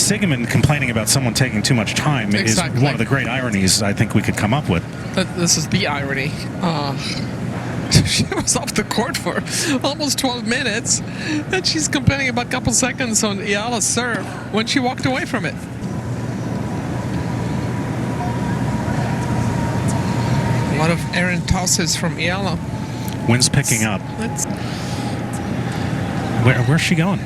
Sigmund complaining about someone taking too much time is one of the great ironies I think we could come up with. This is the irony. She was off the court for almost 12 minutes, and she's complaining about a couple seconds on Ayala's serve when she walked away from it. A lot of errant tosses from Ayala. Wind's picking up. Where's she going?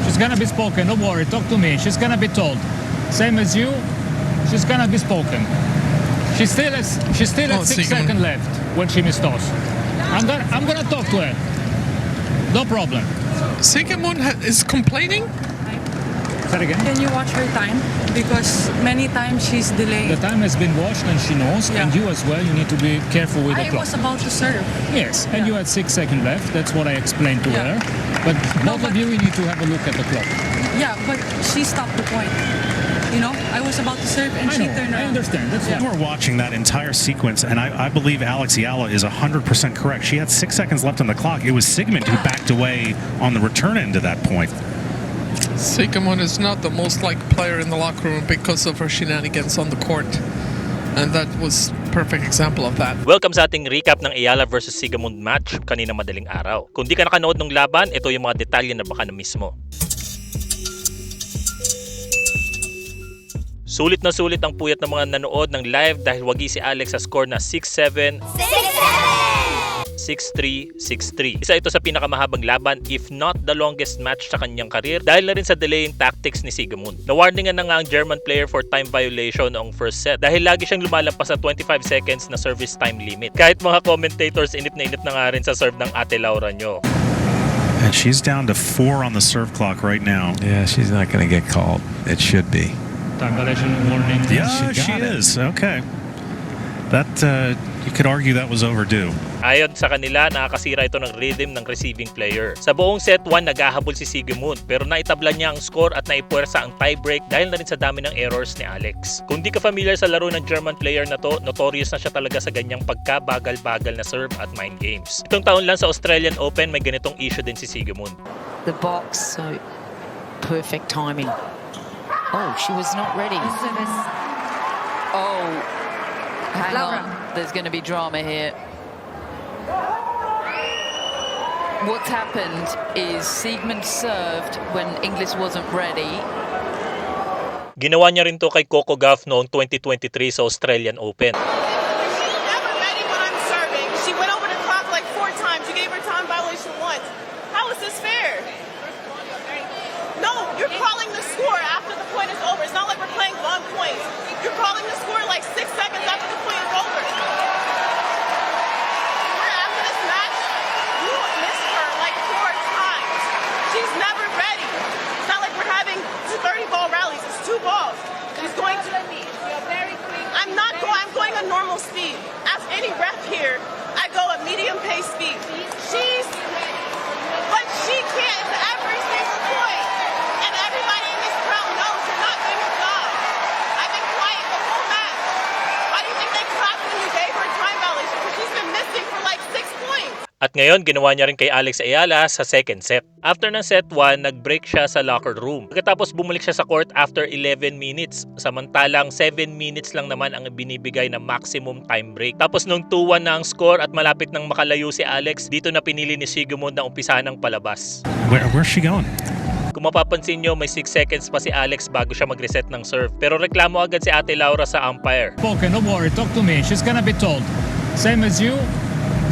She's gonna be spoken, don't worry, talk to me. She's gonna be told. Same as you, she's gonna be spoken. She still has 6 seconds left when she missed toss. I'm gonna talk to her. No problem. Sigmund is complaining? Say it again. Can you watch her time? Because many times she's delayed. The time has been watched and she knows, and you as well, you need to be careful with the I clock. was about to serve. Yes, and you had 6 seconds left, that's what I explained to her. But both of you need to have a look at the clock. Yeah, but she stopped the point. You know, I was about to serve and she turned around. I understand. That's We're watching that entire sequence, and I believe Alex Ayala is 100% correct. She had 6 seconds left on the clock. It was Sigmund who backed away on the return end to that point. Sigmund is not the most liked player in the locker room because of her shenanigans on the court. And that was a perfect example of that. Welcome sa ating recap ng Ayala versus Sigmund match kanina madaling araw. Kung di ka nakanood ng laban, ito yung mga detalye na baka na-miss mo. Sulit na sulit ang puyat ng mga nanood ng live dahil wagi si Alex sa score na 6-7, 6-3, 6-3. Isa ito sa pinakamahabang laban if not the longest match sa kanyang career dahil na rin sa delaying tactics ni Sigmund. Nawarningan na nga ang German player for time violation noong first set dahil lagi siyang lumalampas sa 25 seconds na service time limit. Kahit mga commentators inip na nga rin sa serve ng Ate Laura nyo. And she's down to 4 on the serve clock right now. Yeah, she's not going to get called. It should be. Time violation warning. Yeah, she is. Okay. That, you could argue that was overdue. Ayon sa kanila, nakakasira ito ng rhythm ng receiving player. Sa buong set 1, naghahabol si Sigmund pero naitabla niya ang score at naipuwersa ang tiebreak dahil na rin sa dami ng errors ni Alex. Kung di ka familiar sa laro ng German player na to, notorious na siya talaga sa ganyang pagkabagal-bagal na serve at mind games. Itong taon lang sa Australian Open, may ganitong issue din si Sigmund. The box, so perfect timing. Oh, she was not ready. Oh, hang on. There's going to be drama here. What's happened is Sigmund served when Inglis wasn't ready. Ginawa niya rin to kay Coco Gauff noong 2023 sa Australian Open. She's never ready when I'm serving. She went over the clock like 4 times. You gave her time violation once. How is this fair? No, you're calling the score after the point is over. It's not like we're playing long points. You're calling the score like 6 seconds after the point is over. After this match, you missed her like 4 times. She's never ready. It's not like we're having 30-ball rallies. It's 2 balls. She's going to... I'm not going... I'm going a normal speed. Ask any ref here. I go at medium pace speed. But she can't. It's every single point. And everybody in this crowd knows you're not doing your job. I've been quiet the whole match. Why do you think they clapped when you gave her a time violation? Because she's been missing for like 6 points. At ngayon, ginawa niya rin kay Alex Ayala sa second set. After ng set 1, nag-break siya sa locker room. Pagkatapos bumalik siya sa court after 11 minutes. Samantalang 7 minutes lang naman ang binibigay na maximum time break. Tapos nung 2-1 na ang score at malapit nang makalayo si Alex, dito na pinili ni Sigmund na umpisahan ng palabas. Where's she going? Kung mapapansin nyo, may 6 seconds pa si Alex bago siya mag-reset ng serve. Pero reklamo agad si Ate Laura sa umpire. Spoken, don't worry, talk to me. She's gonna be told. Same as you,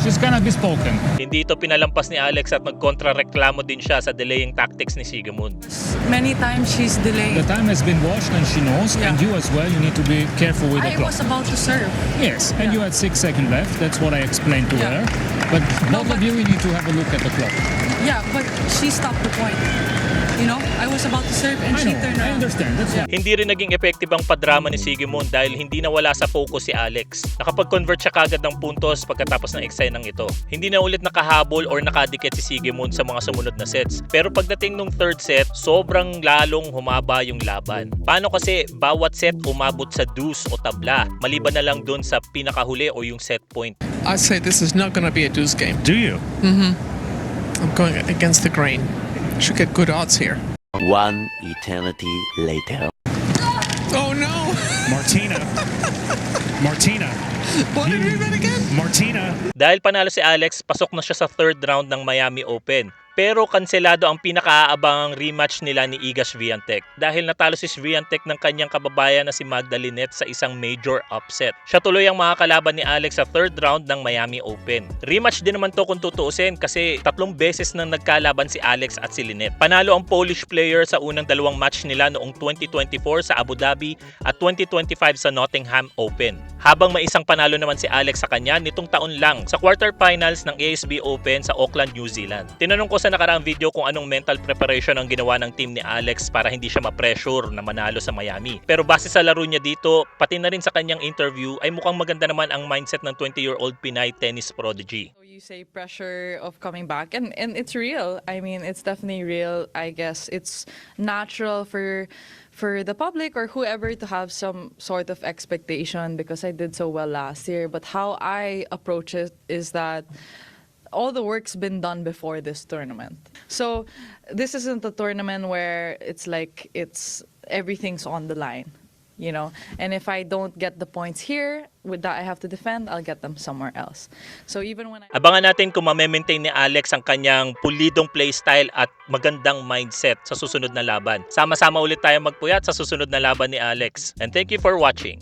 she's gonna be spoken. Hindi ito pinalampas ni Alex at nagkontra-reklamo din siya sa delaying tactics ni Sigmund. Many times she's delayed. The time has been watched and she knows, and you as well, you need to be careful with the I clock. was about to serve. Yes, and you had 6 seconds left, that's what I explained to her. But both of you need to have a look at the clock. Yeah, but she stopped the point. You know, I was about to serve and she turned I around. understand. That's Hindi rin naging effective ang padrama ni Sigmund dahil hindi nawala sa focus si Alex. Nakapag-convert siya kagad ng puntos pagkatapos ng eksenang ito. Hindi na ulit nakahabol or nakadikit si Sigmund sa mga sumunod na sets. Pero pagdating nung third set, sobrang lalong humaba yung laban. Paano kasi bawat set umabot sa deuce o tabla, maliban na lang dun sa pinakahuli o yung set point. I say this is not going to be a deuce game. Do you? I'm going against the grain. Should get good odds here. One eternity later. Oh no! Martina. Martina. What did we bet again? Martina. Dahil panalo si Alex, pasok na siya sa third round ng Miami Open. Pero kanselado ang pinakaabangang rematch nila ni Iga Swiatek dahil natalo si Swiatek ng kanyang kababayan na si Magda Linette sa isang major upset. Siya tuloy ang makakalaban ni Alex sa third round ng Miami Open. Rematch din naman to kung tutuusin kasi 3 beses nang nagkalaban si Alex at si Linette. Panalo ang Polish player sa unang 2 match nila noong 2024 sa Abu Dhabi at 2025 sa Nottingham Open. Habang may isang panalo naman si Alex sa kanya nitong taon lang sa quarterfinals ng ASB Open sa Auckland, New Zealand. Tinanong ko sa nakaraang video kung anong mental preparation ang ginawa ng team ni Alex para hindi siya ma-pressure na manalo sa Miami. Pero base sa laro niya dito, pati na rin sa kanyang interview, ay mukhang maganda naman ang mindset ng 20-year-old Pinay tennis prodigy. You say pressure of coming back, and it's real. I mean, it's definitely real. I guess it's natural for the public or whoever to have some sort of expectation because I did so well last year. But how I approach it is that all the work's been done before this tournament. So this isn't a tournament where it's like everything's on the line, you know. And if I don't get the points here with that I have to defend, I'll get them somewhere else. So even when Abangan natin kung ma-maintain ni Alex ang kanyang pulidong playstyle at magandang mindset sa susunod na laban. Sama-sama ulit tayo magpuyat sa susunod na laban ni Alex. And thank you for watching.